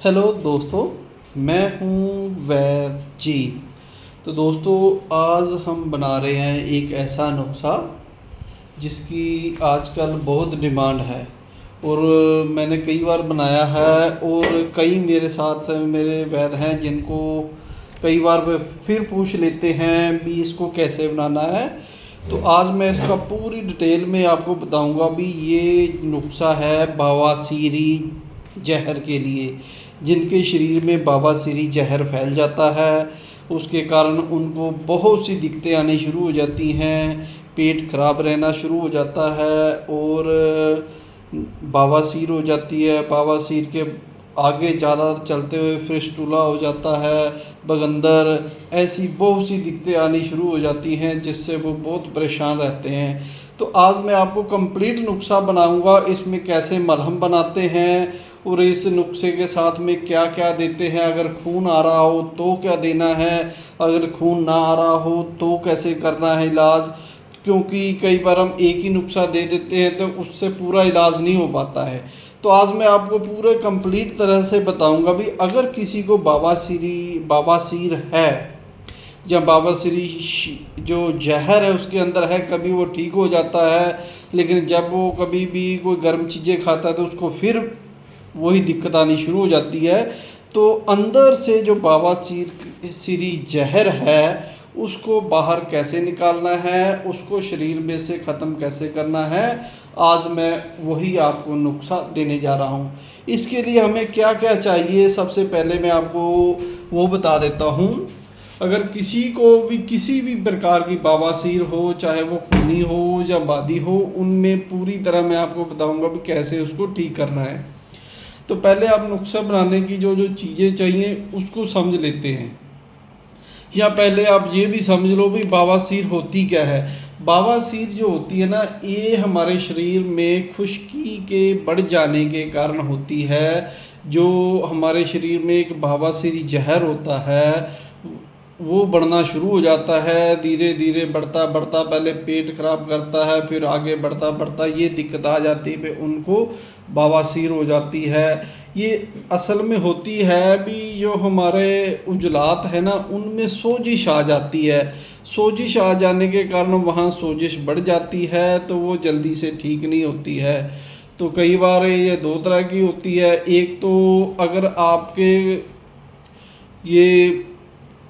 Hello दोस्तों, मैं हूँ वैद जी। तो दोस्तों, आज हम बना रहे हैं एक ऐसा नुस्खा जिसकी आजकल बहुत डिमांड है। और मैंने कई बार बनाया है और कई मेरे साथ मेरे वैद हैं जिनको कई बार वे फिर पूछ लेते हैं भी इसको कैसे बनाना है। तो आज मैं इसका पूरी डिटेल में आपको बताऊंगा भी ये नुस्खा है बवासीरी जहर के लिए। जिनके शरीर में बवासीरी जहर फैल जाता है उसके कारण उनको बहुत सी दिक्कतें आनी शुरू हो जाती हैं, पेट खराब रहना शुरू हो जाता है और बवासीर हो जाती है। बवासीर के आगे ज़्यादा चलते हुए फिस्टुला हो जाता है, बगंदर, ऐसी बहुत सी दिक्कतें आनी शुरू हो जाती हैं जिससे वो बहुत परेशान रहते हैं। तो आज मैं आपको कंप्लीट नुस्खा बनाऊंगा, इसमें कैसे मलहम बनाते हैं और इस नुस्खे के साथ में क्या क्या देते हैं। अगर खून आ रहा हो तो क्या देना है, अगर खून ना आ रहा हो तो कैसे करना है इलाज। क्योंकि कई बार हम एक ही नुस्खा दे देते हैं तो उससे पूरा इलाज नहीं हो पाता है। तो आज मैं आपको पूरे कंप्लीट तरह से बताऊंगा भी अगर किसी को बवासीर है या बवासीरी जो जहर है उसके अंदर है, कभी वो ठीक हो जाता है लेकिन जब वो कभी भी कोई गर्म चीज़ें खाता है तो उसको फिर वही दिक्कत आनी शुरू हो जाती है। तो अंदर से जो बवासीरी जहर है उसको बाहर कैसे निकालना है, उसको शरीर में से ख़त्म कैसे करना है, आज मैं वही आपको नुस्खा देने जा रहा हूँ। इसके लिए हमें क्या क्या चाहिए, सबसे पहले मैं आपको वो बता देता हूँ। अगर किसी को भी किसी भी प्रकार की बवासीर हो, चाहे वो खूनी हो या बादी हो, उनमें पूरी तरह मैं आपको बताऊँगा भी कैसे उसको ठीक करना है। तो पहले आप नुस्खा बनाने की जो जो चीज़ें चाहिए उसको समझ लेते हैं। या पहले आप ये भी समझ लो भी बवासीर होती क्या है। बवासीर जो होती है ना, ये हमारे शरीर में खुश्की के बढ़ जाने के कारण होती है। जो हमारे शरीर में एक बवासीरी जहर होता है वो बढ़ना शुरू हो जाता है, धीरे धीरे बढ़ता बढ़ता पहले पेट खराब करता है, फिर आगे बढ़ता बढ़ता ये दिक्कत आ जाती है, फिर उनको बवासीर हो जाती है। ये असल में होती है भी जो हमारे उजलात है ना उनमें सोजिश आ जाती है। सोजिश आ जाने के कारण वहाँ सोजिश बढ़ जाती है तो वो जल्दी से ठीक नहीं होती है। तो कई बार ये दो तरह की होती है। एक तो अगर आपके ये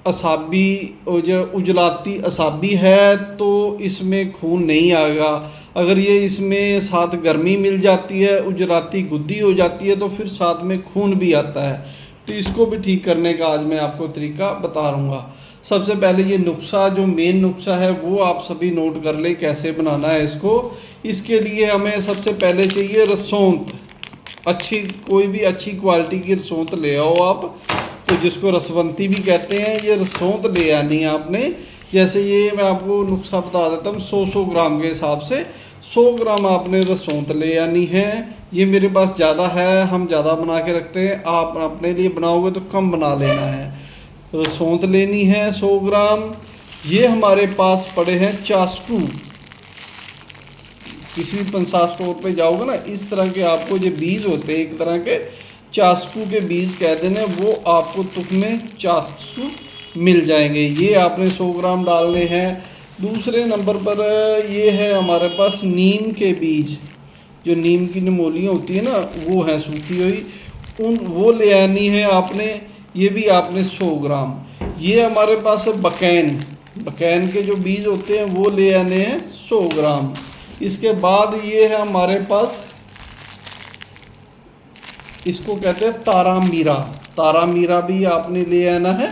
असाबी जो उजलाती असाबी है तो इसमें खून नहीं आएगा। अगर ये इसमें साथ गर्मी मिल जाती है, उजलाती गुद्दी हो जाती है तो फिर साथ में खून भी आता है। तो इसको भी ठीक करने का आज मैं आपको तरीका बता रहूँगा। सबसे पहले ये नुस्खा जो मेन नुस्खा है वो आप सभी नोट कर लें कैसे बनाना है इसको। इसके लिए हमें सबसे पहले चाहिए रसौंत। अच्छी कोई भी अच्छी क्वालिटी की रसौंत ले आओ आप, तो जिसको रसवंती भी कहते हैं। ये रसौंत ले आनी है आपने। जैसे ये मैं आपको नुस्खा बता देता हूँ, 100 ग्राम के हिसाब से 100 ग्राम आपने रसौंत ले आनी है। ये मेरे पास ज़्यादा है, हम ज़्यादा बना के रखते हैं, आप अपने लिए बनाओगे तो कम बना लेना है। रसौंत लेनी है 100 ग्राम। ये हमारे पास पड़े हैं चास्कू। किसी भी पंसार स्टोर पे जाओगे ना, इस तरह के आपको जो बीज होते हैं एक तरह के चास्कू के बीज कहते हैं, वो आपको तुक में चास्कू मिल जाएंगे। ये आपने 100 ग्राम डालने हैं। दूसरे नंबर पर ये है हमारे पास नीम के बीज। जो नीम की निमोलियाँ होती है ना वो है सूखी हुई, वो ले आनी है आपने। ये भी आपने 100 ग्राम। ये हमारे पास है बकैन के जो बीज होते हैं वो ले आने हैं 100 ग्राम। इसके बाद ये है हमारे पास, इसको कहते हैं तारा मीरा भी आपने ले आना है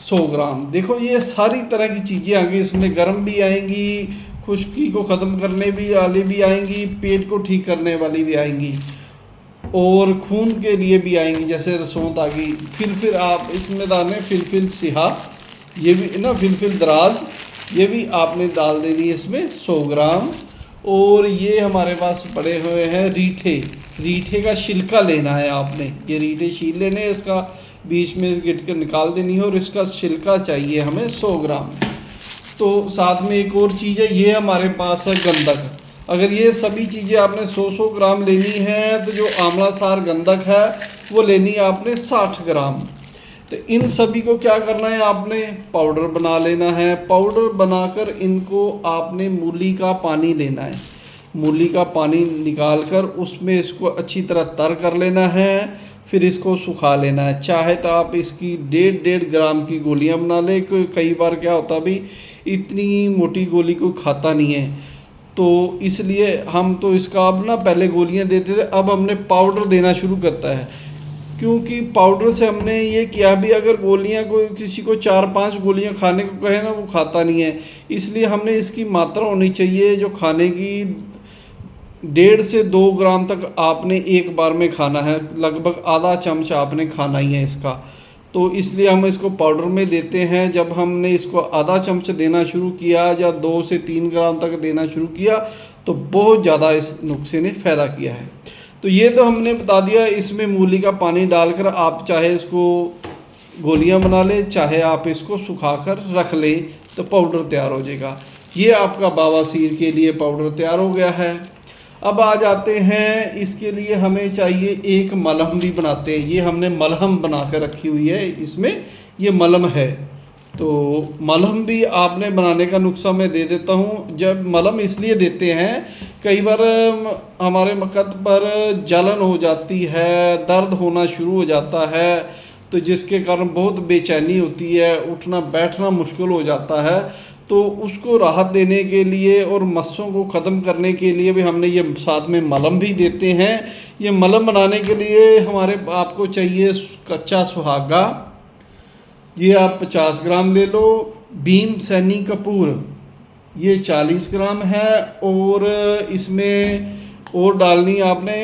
100 ग्राम। देखो ये सारी तरह की चीज़ें आ गई, इसमें गर्म भी आएंगी, खुश्की को ख़त्म करने भी वाली भी आएंगी, पेट को ठीक करने वाली भी आएंगी और खून के लिए भी आएंगी। जैसे रसौंत आ गई। फिर आप इसमें डालें फिलफिल सिहा, ये भी ना फिलफिल दराज, ये भी आपने डाल देनी है इसमें 100 ग्राम। और ये हमारे पास पड़े हुए हैं रीठे का छिलका लेना है आपने। ये रीठे छील लेने, इसका बीच में गिट कर निकाल देनी है और इसका छिलका चाहिए हमें 100 ग्राम। तो साथ में एक और चीज़ है, ये हमारे पास है गंधक। अगर ये सभी चीज़ें आपने 100-100 ग्राम लेनी है तो जो आंवला सार गंधक है वो लेनी है आपने 60 ग्राम। तो इन सभी को क्या करना है, आपने पाउडर बना लेना है। पाउडर बनाकर इनको आपने मूली का पानी लेना है, मूली का पानी निकाल कर उसमें इसको अच्छी तरह तर कर लेना है। फिर इसको सुखा लेना है। चाहे तो आप इसकी 1.5 ग्राम की गोलियां बना लें। कई बार क्या होता है भाई, इतनी मोटी गोली कोई खाता नहीं है, तो इसलिए हम तो इसका अब ना पहले गोलियां देते थे, अब हमने पाउडर देना शुरू करता है। क्योंकि पाउडर से हमने ये किया भी, अगर गोलियां कोई किसी को 4-5 गोलियां खाने को कहे ना, वो खाता नहीं है। इसलिए हमने इसकी मात्रा होनी चाहिए जो खाने की 1.5 से 2 ग्राम तक आपने एक बार में खाना है, लगभग आधा चम्मच आपने खाना ही है इसका। तो इसलिए हम इसको पाउडर में देते हैं। जब हमने इसको आधा चम्मच देना शुरू किया या 2 से 3 ग्राम तक देना शुरू किया तो बहुत ज़्यादा इस नुस्खे ने फ़ायदा किया है। तो ये तो हमने बता दिया। इसमें मूली का पानी डालकर आप चाहे इसको गोलियां बना लें, चाहे आप इसको सुखाकर रख लें, तो पाउडर तैयार हो जाएगा। ये आपका बवासीर के लिए पाउडर तैयार हो गया है। अब आ जाते हैं, इसके लिए हमें चाहिए एक मलहम भी बनाते हैं। ये हमने मलहम बना कर रखी हुई है, इसमें ये मलहम है। तो मलहम भी आपने बनाने का नुस्खा मैं दे देता हूँ। जब मलहम इसलिए देते हैं, कई बार हमारे मकद पर जलन हो जाती है, दर्द होना शुरू हो जाता है, तो जिसके कारण बहुत बेचैनी होती है, उठना बैठना मुश्किल हो जाता है। तो उसको राहत देने के लिए और मस्सों को ख़त्म करने के लिए भी हमने ये साथ में मलहम भी देते हैं। ये मलहम बनाने के लिए हमारे आपको चाहिए कच्चा सुहागा, ये आप 50 ग्राम ले लो। भीम सैनी कपूर ये 40 ग्राम है। और इसमें और डालनी आपने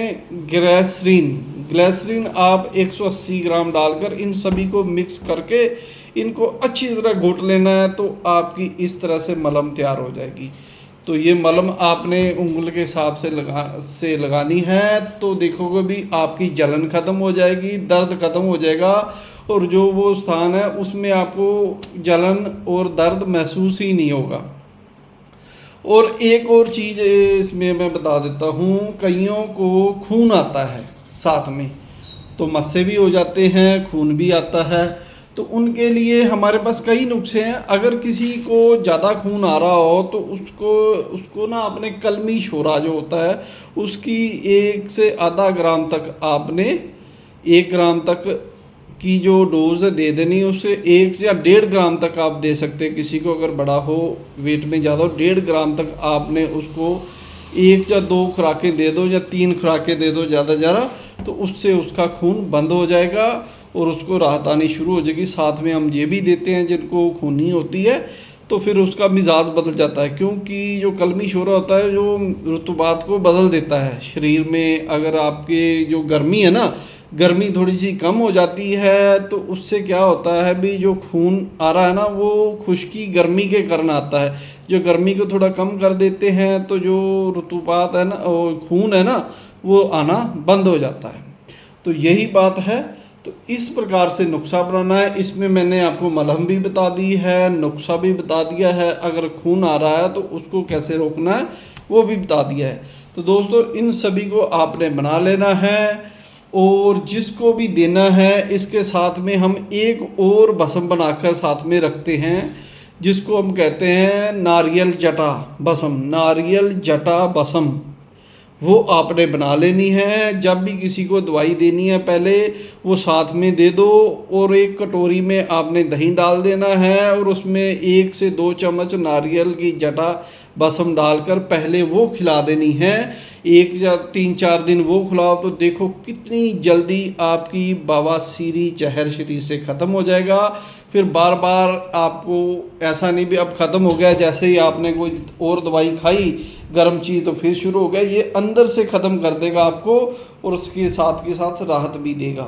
ग्लिसरीन आप 180 ग्राम डालकर इन सभी को मिक्स करके इनको अच्छी तरह घोट लेना है। तो आपकी इस तरह से मलहम तैयार हो जाएगी। तो ये मलहम आपने उंगली के हिसाब से लगानी है, तो देखोगे भी आपकी जलन ख़त्म हो जाएगी, दर्द ख़त्म हो जाएगा, और जो वो स्थान है उसमें आपको जलन और दर्द महसूस ही नहीं होगा। और एक और चीज़ इसमें मैं बता देता हूँ, कईयों को खून आता है साथ में, तो मस्से भी हो जाते हैं, खून भी आता है। तो उनके लिए हमारे पास कई नुस्खे हैं। अगर किसी को ज़्यादा खून आ रहा हो तो उसको ना अपने कलमी शोरा जो होता है उसकी 1 से आधा ग्राम तक आपने 1 ग्राम तक की जो डोज़ दे देनी है, उससे 1 या 1.5 ग्राम तक आप दे सकते हैं। किसी को अगर बड़ा हो, वेट में ज़्यादा हो, 1.5 ग्राम तक आपने उसको 1 या 2 खुराकें दे दो या 3 खुराकें दे दो ज़्यादा, तो उससे उसका खून बंद हो जाएगा और उसको राहत आनी शुरू हो जाएगी। साथ में हम ये भी देते हैं जिनको खूनी होती है तो फिर उसका मिजाज बदल जाता है, क्योंकि जो कलमी शोरा होता है जो रुतूबात को बदल देता है शरीर में। अगर आपके जो गर्मी है ना, गर्मी थोड़ी सी कम हो जाती है तो उससे क्या होता है भी, जो खून आ रहा है ना वो खुश्की गर्मी के कारण आता है। जो गर्मी को थोड़ा कम कर देते हैं तो जो रुतूबात है ना, खून है ना, वो आना बंद हो जाता है। तो यही बात है। तो इस प्रकार से नुस्खा बनाना है। इसमें मैंने आपको मलहम भी बता दी है, नुस्खा भी बता दिया है, अगर खून आ रहा है तो उसको कैसे रोकना है वो भी बता दिया है। तो दोस्तों इन सभी को आपने बना लेना है और जिसको भी देना है इसके साथ में हम एक और भस्म बनाकर साथ में रखते हैं, जिसको हम कहते हैं नारियल जटा भस्म। नारियल जटा भस्म वो आपने बना लेनी है। जब भी किसी को दवाई देनी है पहले वो साथ में दे दो, और एक कटोरी में आपने दही डाल देना है और उसमें 1 से 2 चम्मच नारियल की जटा भस्म डालकर पहले वो खिला देनी है। 1 या 3-4 दिन वो खिलाओ तो देखो कितनी जल्दी आपकी बवासीरी जहर शरीर से ख़त्म हो जाएगा। फिर बार बार आपको ऐसा नहीं भी अब ख़त्म हो गया, जैसे ही आपने कोई और दवाई खाई गर्म चीज़ तो फिर शुरू हो गया। ये अंदर से ख़त्म कर देगा आपको और उसके साथ के साथ राहत भी देगा।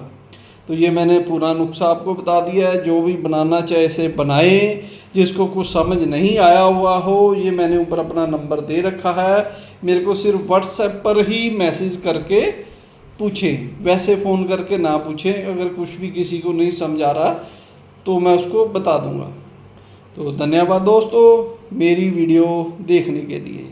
तो ये मैंने पूरा नुस्खा आपको बता दिया है। जो भी बनाना चाहे इसे बनाए। जिसको कुछ समझ नहीं आया हुआ हो, ये मैंने ऊपर अपना नंबर दे रखा है, मेरे को सिर्फ व्हाट्सएप पर ही मैसेज करके पूछें, वैसे फ़ोन करके ना पूछें। अगर कुछ भी किसी को नहीं समझ आ रहा तो मैं उसको बता दूंगा। तो धन्यवाद दोस्तों मेरी वीडियो देखने के लिए।